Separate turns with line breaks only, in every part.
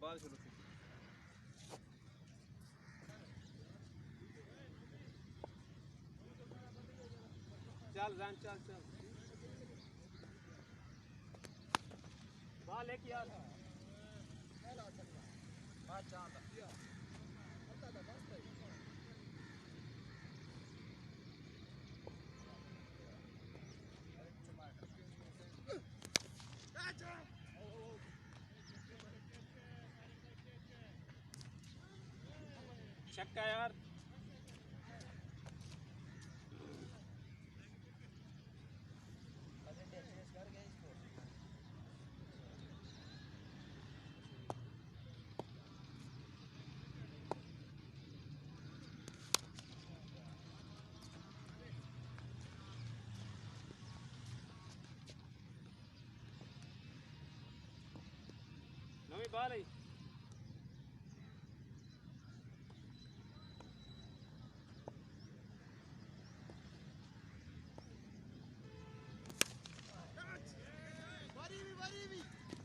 बाल शुरू की चल जान चल चल बाल एक यार बात चाहता छक्का यार नवी बाल है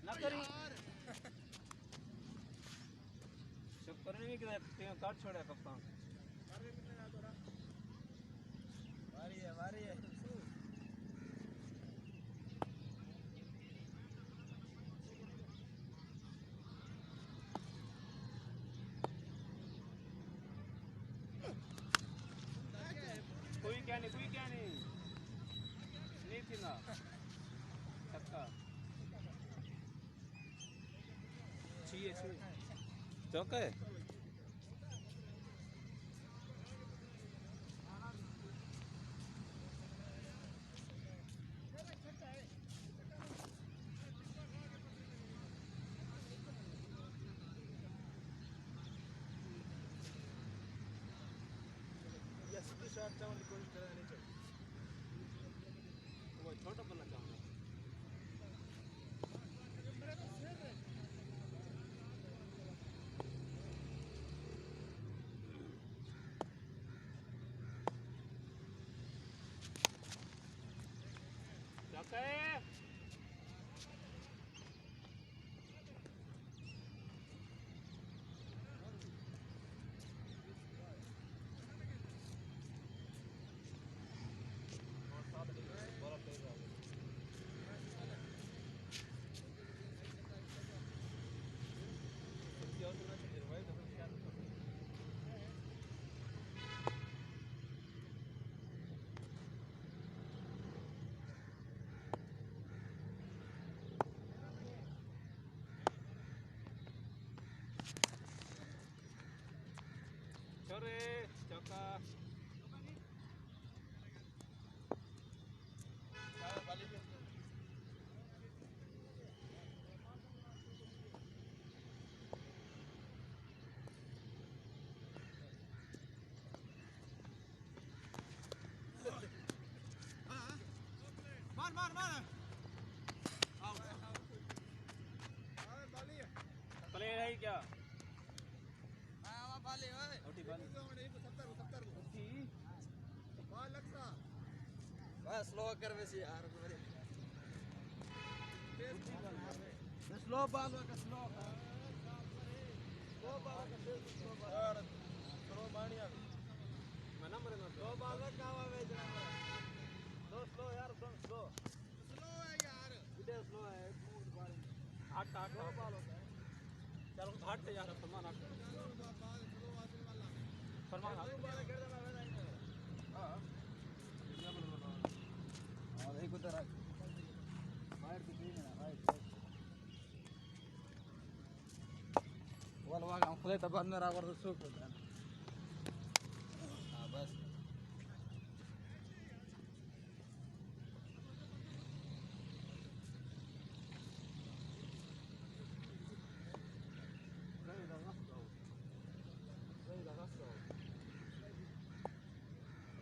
ना करी शुक्र नहीं कि काट छोड़ा कप्तान वारी है कोई क्या नहीं थी ना छक्का चाहिए चौका है शॉट चावल की कोशिश करना नहीं चाहिए वो छोटा बल्ला चाहूँगा चौका है छोरे चौका मार प्लेयर है क्या स्लो कर वैसे यार स्लो बाल का स्लो मानिया मना मरे ना दो बाल का हवा में जना दो स्लो यार स्लो है यार इधर स्लो है हट बाल होता है चलो हट यार फरमान हट फरमान हट हां और एक उधर बाहर की टीम है ना राइट वाला हम खुले तो बंद मेरा और सूख होता है हां बस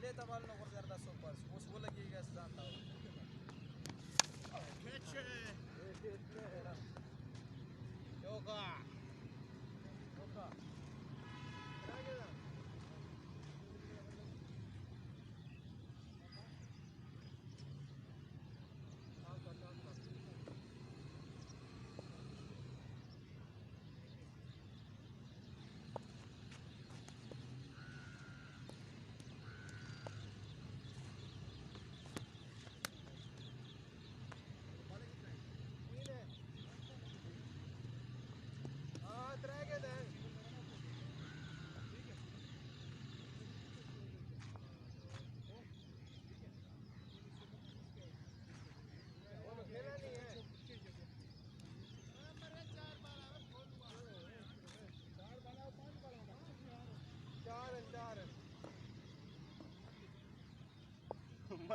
ले तबाल नो कर करता सुपर उस बोला कि गैस जानता हूं कैच योगा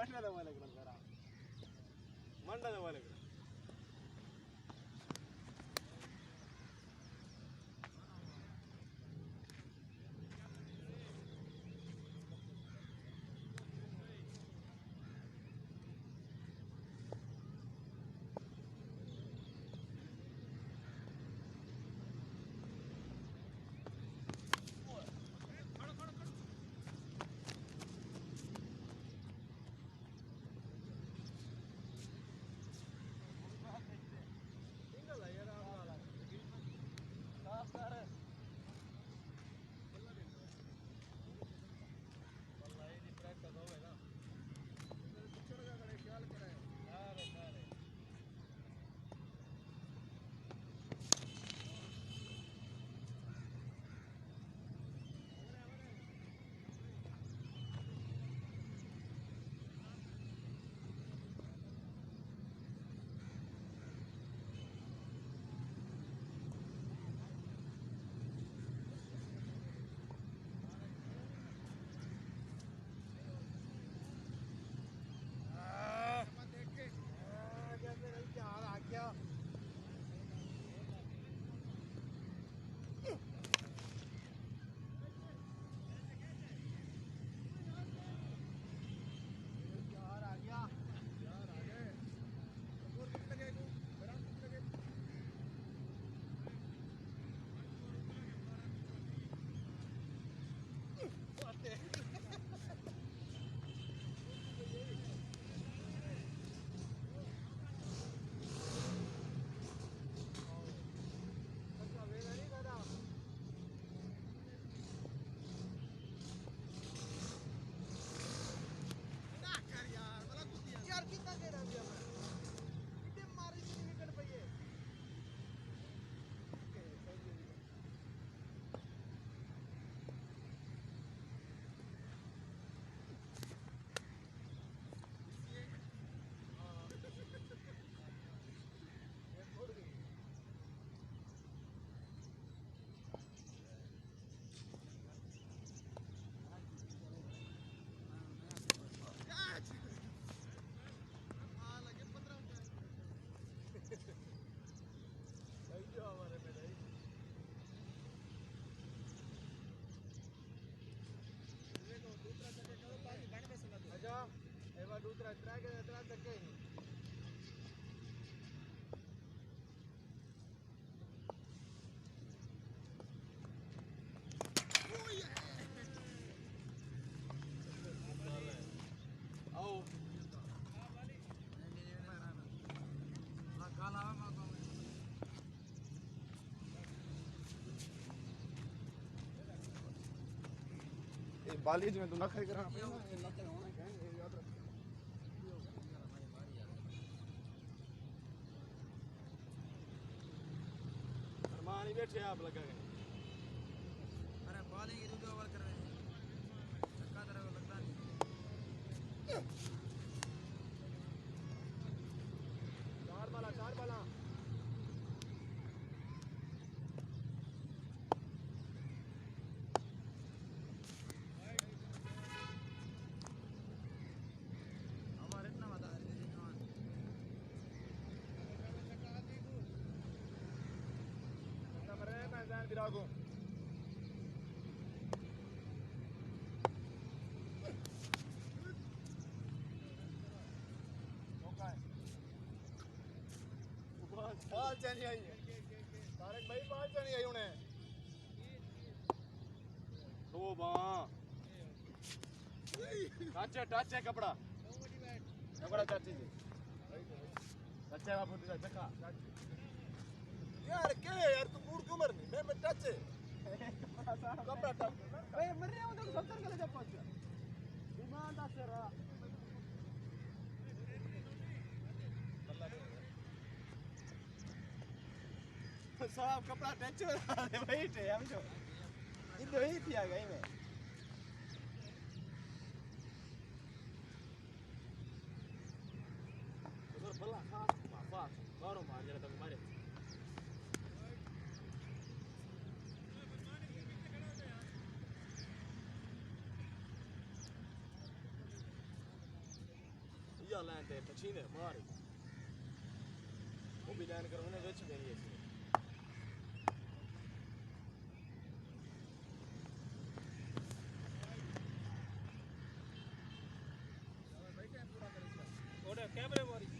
ಮಂಡ್ಯದ ಒಳಗಡೆ ಸರ ಮಂಡ್ಯದ ಒಳಗಡೆ दूसरा ट्रैक धक्के बाली में तो नखरे करा अरमान बैठे आप लगा गए अरे बॉलिंग इधर उधर ओवर कर रहे हैं धक्का तरह को लगता नहीं चार बाला Virago. बाल चैनी आई है तारक भाई बाल चैनी आई उन्हें तो बाँ टच है कपड़ा चाची जी टच है वहाँ पर चक्का यार क्या है यार तू बूढ़ क्यों मरनी मैं टच है कपड़ा टच अरे मर रहे हो तो सत्तर के ले जा पाँच विमान टच है रहा साहब कपड़ा टच हो रहा है भाई टे हम जो इधर ही पिया गई मैं उधर भला फास्ट मारो मार जरा तक मारे दूजा लाइन ते पछीने मार वो भी लाइन करो ने विच में नहीं है ओडे कैमरे मारी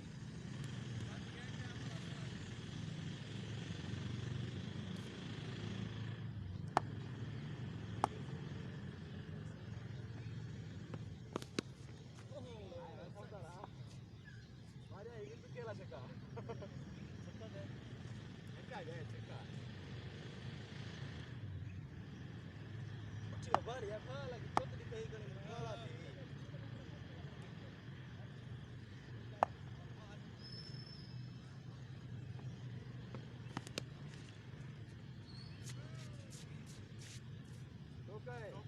ya pala que todo te cae con el pala toca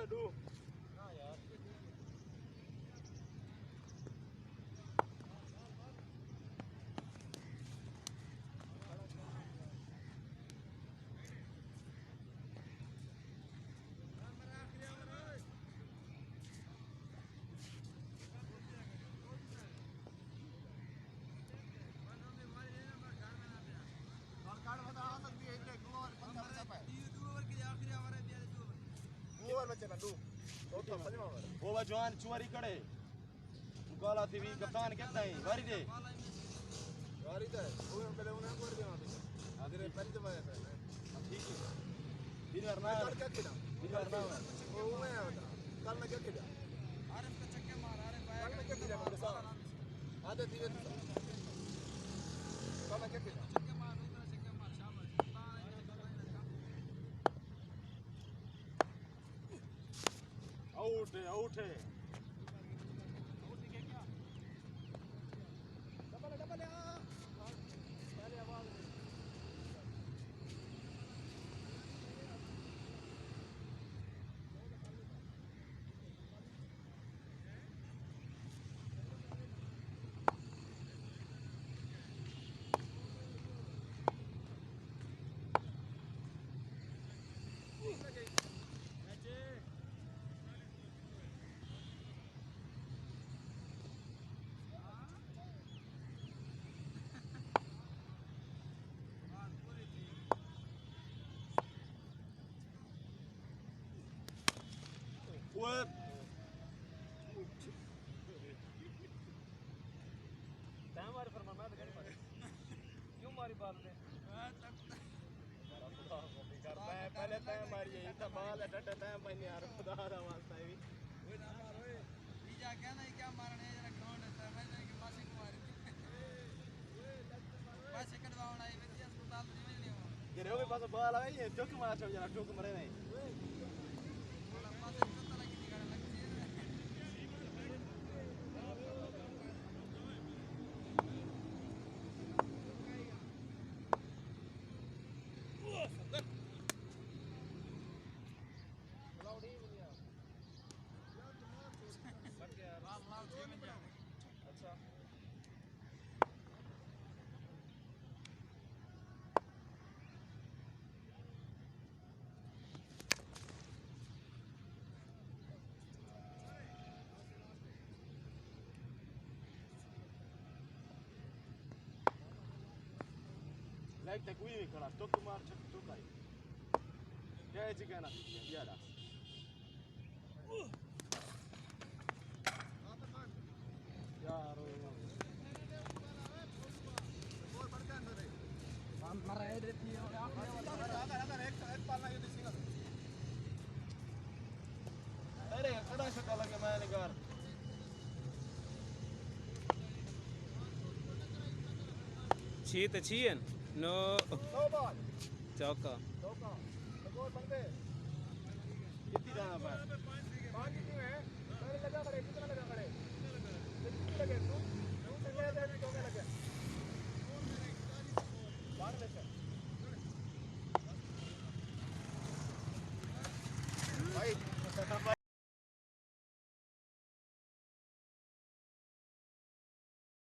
do हाँ यार वो जवान चुवारी करे काला थी कप्तान कितना है वारी दे वो पहले उन्हें कर दिया आधे पहले तो आया था ठीक है दिन वरना कल क्या किया दिन वरना वो मैं बता कल मैं क्या किया आरएफ का चक्के मार आरएफ आया कल मैं क्या किया मेरे साथ आधे धीरे कल मैं क्या किया चक्के मार उधर चक्के मार शाबाश आउट है आउट है What? टाइम मारे फरमा मैं तो गाड़ी मारे क्यों मारी बात ने करता है पहले टाइम मारी है इतना बाल है डट टाइम पाई नहीं यार खुदा दा वास्ता है ओए ना मार ओए बीजा क्या नहीं क्या मारने जरा ग्राउंड है मैं जाने के पास ही मारी पास ही कटवाउन आई विद्या अस्पताल में नहीं हो ये रे भी पास बाल आई है टोक मार चो जरा टोक मरे नहीं पास पता लगी थी गाड़ी लगती है एक तक हुई नहीं खड़ा तो तुम्हार छक तो काई क्या है जी कहना यार यार और बढ़ के अंदर है हम मारा है देती है अगर एक पालना ये दिखेगा अरे कड़ा से काला के मैंने कर
Cheat Chien? No.
No ball.
Choka.
Choka. The goal बंदे. कितनी जाना पाए?